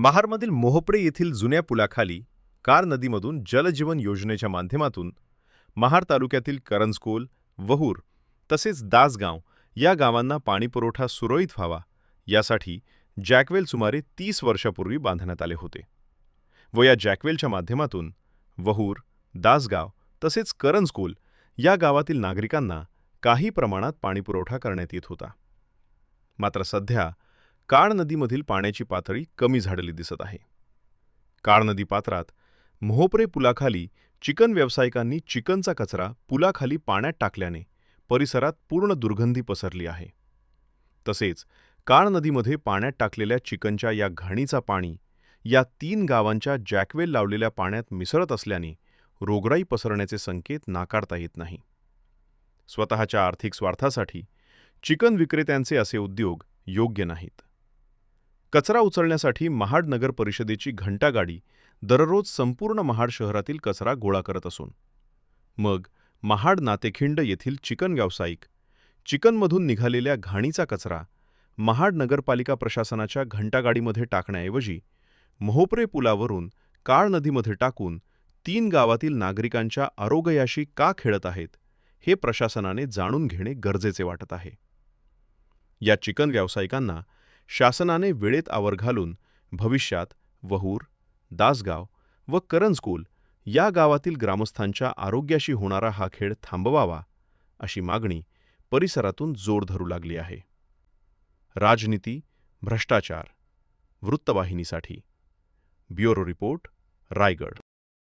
महाडमधील मोहपडे येथील जुन्या पुलाखाली कार नदीमधून जलजीवन योजनेच्या माध्यमातून महाड तालुक्यातील करंजकोल, वहूर तसेच दासगाव या गावांना पाणीपुरवठा सुरळीत व्हावा यासाठी जॅकवेल सुमारे 30 वर्षापूर्वी बांधण्यात आले होते व या जॅकवेलच्या माध्यमातून वहूर, दासगाव तसेच करंजकोल या गावातील नागरिकांना काही प्रमाणात पाणीपुरवठा करण्यात येत होता. मात्र सध्या काळ नदीमधील पाण्याची पातळी कमी झालेली दिसत आहे. काळ नदी पात्रात मोहपरे पुलाखाली चिकन व्यावसायिकांनी चिकनचा कचरा पुलाखाली पाण्यात टाकल्याने परिसरात पूर्ण दुर्गंधी पसरली आहे. तसेच काळ नदीमध्ये पाण्यात टाकलेल्या चिकनच्या या घाणीचा पाणी या 3 गावांच्या जॅकवेल लावलेल्या पाण्यात मिसळत असल्याने रोगराई पसरण्याचे संकेत नाकारता येत नाही. स्वतःच्या आर्थिक स्वार्थासाठी चिकन विक्रेत्यांचे असे उद्योग योग्य नाहीत. कचरा उचलण्यासाठी महाड नगर परिषदेची घंटागाडी दररोज संपूर्ण महाड शहरातील कचरा गोळा करत असून मग महाड नातेखिंड येथील चिकन व्यावसायिक चिकनमधून निघालेल्या घाणीचा कचरा महाड नगरपालिका प्रशासनाच्या घंटागाडीमध्ये टाकण्याऐवजी मोहपरे पुलावरून काळ नदीमध्ये टाकून 3 गावातील नागरिकांच्या आरोग्याशी का खेळत आहेत हे प्रशासनाने जाणून घेणे गरजेचे वाटत आहे. या चिकन व्यावसायिकांना शासनाने वेळेत आवर घालून भविष्यात वहूर, दासगाव व करंजकोल या गावातील ग्रामस्थांच्या आरोग्याशी होणारा हा खेळ थांबवावा अशी मागणी परिसरातून जोर धरू लागली आहे. राजनीती, भ्रष्टाचार. वृत्तवाहिनीसाठी ब्युरो रिपोर्ट, रायगड.